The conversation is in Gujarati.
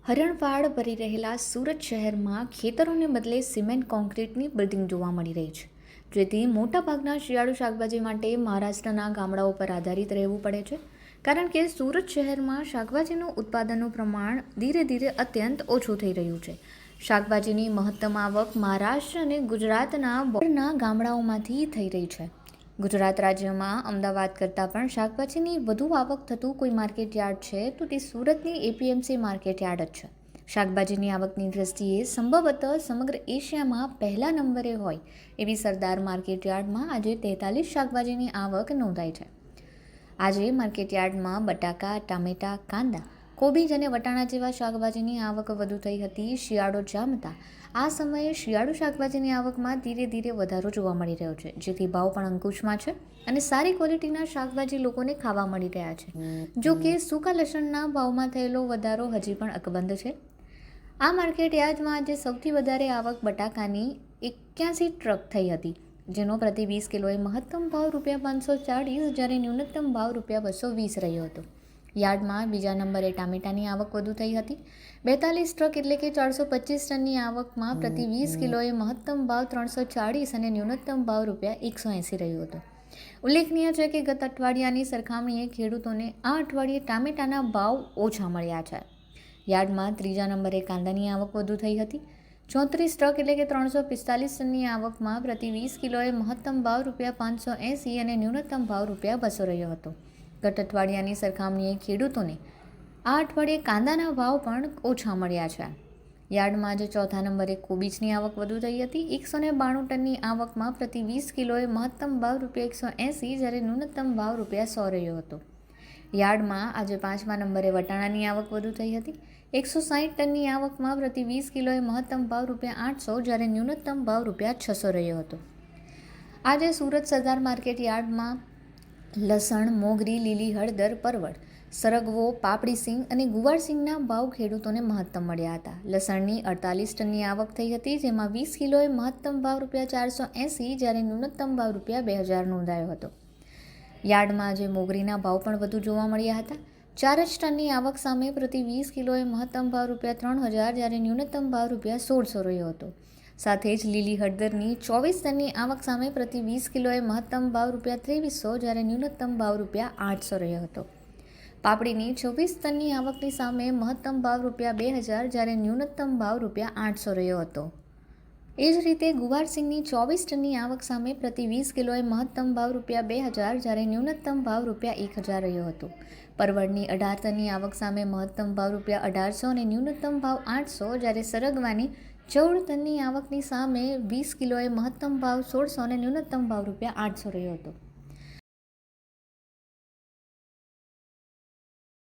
હરણફાળ ભરી રહેલા સુરત શહેરમાં ખેતરોને બદલે સિમેન્ટ કોન્ક્રીટની બિલ્ડિંગ જોવા મળી રહી છે, જેથી મોટાભાગના શિયાળુ શાકભાજી માટે મહારાષ્ટ્રના ગામડાઓ પર આધારિત રહેવું પડે છે. કારણ કે સુરત શહેરમાં શાકભાજીનું ઉત્પાદનનું પ્રમાણ ધીરે ધીરે અત્યંત ઓછું થઈ રહ્યું છે. શાકભાજીની મહત્તમ આવક મહારાષ્ટ્ર અને ગુજરાતના બોર્ડરના ગામડાઓમાંથી થઈ રહી છે. ગુજરાત રાજ્યમાં અમદાવાદ કરતાં પણ શાકભાજીની વધુ આવક થતું કોઈ માર્કેટ યાર્ડ છે તો તે સુરતની એપીએમસી માર્કેટ યાર્ડ જ છે. શાકભાજીની આવકની દ્રષ્ટિએ સંભવતઃ સમગ્ર એશિયામાં પહેલા નંબરે હોય એવી સરદાર માર્કેટ યાર્ડમાં આજે 43 શાકભાજીની આવક નોંધાઈ છે. આજે માર્કેટ યાર્ડમાં બટાકા, ટામેટાં, કાંદા, કોબીજ અને વટાણા જેવા શાકભાજીની આવક વધુ થઈ હતી. શિયાળો જામતા આ સમયે શિયાળુ શાકભાજીની આવકમાં ધીરે ધીરે વધારો જોવા મળી રહ્યો છે, જેથી ભાવ પણ અંકુશમાં છે અને સારી ક્વોલિટીના શાકભાજી લોકોને ખાવા મળી રહ્યા છે. જો કે સૂકા લસણના ભાવમાં થયેલો વધારો હજી પણ અકબંધ છે. આ માર્કેટ યાર્ડમાં આજે સૌથી વધારે આવક બટાકાની 81 ટ્રક થઈ હતી, જેનો પ્રતિ 20 કિલોએ મહત્તમ ભાવ ₹540 જ્યારે ન્યૂનતમ ભાવ ₹220 રહ્યો હતો. યાર્ડમાં બીજા નંબરે ટામેટાની આવક વધુ થઈ હતી. 42 ટ્રક એટલે કે 425 ટનની આવકમાં પ્રતિ 20 કિલોએ મહત્તમ ભાવ ₹340 અને ન્યૂનતમ ભાવ ₹180 રહ્યો હતો. ઉલ્લેખનીય છે કે ગત અઠવાડિયાની સરખામણીએ ખેડૂતોને આ અઠવાડિયે ટામેટાના ભાવ ઓછા મળ્યા છે. યાર્ડમાં ત્રીજા નંબરે કાંદાની આવક વધુ થઈ હતી. 34 ટ્રક એટલે કે 345 ટનની આવકમાં પ્રતિ 20 કિલોએ મહત્તમ ભાવ ₹580 અને ન્યૂનતમ ભાવ ₹200 રહ્યો હતો. ગત અઠવાડિયાની સરખામણીએ ખેડૂતોને આ અઠવાડિયે કાંદાના ભાવ પણ ઓછા મળ્યા છે. યાર્ડમાં આજે ચોથા નંબરે કોબીજની આવક વધુ થઈ હતી. 192 ટનની આવકમાં પ્રતિ 20 કિલોએ મહત્તમ ભાવ ₹180 જ્યારે ન્યૂનતમ ભાવ ₹100 રહ્યો હતો. યાર્ડમાં આજે પાંચમા નંબરે વટાણાની આવક વધુ થઈ હતી. 160 ટનની આવકમાં પ્રતિ 20 કિલોએ મહત્તમ ભાવ ₹800 જ્યારે ન્યૂનતમ ભાવ ₹600 રહ્યો હતો. આજે સુરત સરદાર માર્કેટ યાર્ડમાં લસણ, મોગરી, લીલી હળદર, પરવળ, સરગવો, પાપડી સિંગ અને ગુવાર સિંગના ભાવ ખેડૂતોને મહત્તમ મળ્યા હતા. લસણની 48 ટનની આવક થઈ હતી, જેમાં 20 કિલોએ મહત્તમ ભાવ ₹480 જ્યારે ન્યૂનતમ ભાવ ₹2000 નોંધાયો હતો. યાર્ડમાં આજે મોગરીના ભાવ પણ વધુ જોવા મળ્યા હતા. 4 ટનની આવક સામે પ્રતિ 20 કિલોએ મહત્તમ ભાવ ₹3000 જ્યારે ન્યૂનતમ ભાવ ₹1600 રહ્યો હતો. સાથે જ લીલી હળદરની 24 ટનની આવક સામે પ્રતિ 20 કિલોએ મહત્તમ ભાવ ₹2300 જ્યારે ન્યૂનતમ ભાવ ₹800 રહ્યો હતો. પાપડીની 26 ટનની આવકની સામે મહત્તમ ભાવ ₹2000 જ્યારે ન્યૂનતમ ભાવ ₹800 રહ્યો હતો. એ જ રીતે ગુવાર સિંગની 24 ટનની આવક સામે પ્રતિ 20 કિલોએ મહત્તમ ભાવ ₹2000 જ્યારે ન્યૂનતમ ભાવ ₹1000 રહ્યો હતો. પરવળની 18 ટનની આવક સામે મહત્તમ ભાવ ₹1800 અને ન્યૂનતમ ભાવ ₹800 જ્યારે સરગવાની 14 ટનની આવકની સામે 20 કિલોએ મહત્તમ ભાવ ₹1600 અને ન્યૂનતમ ભાવ ₹800 રહ્યો હતો.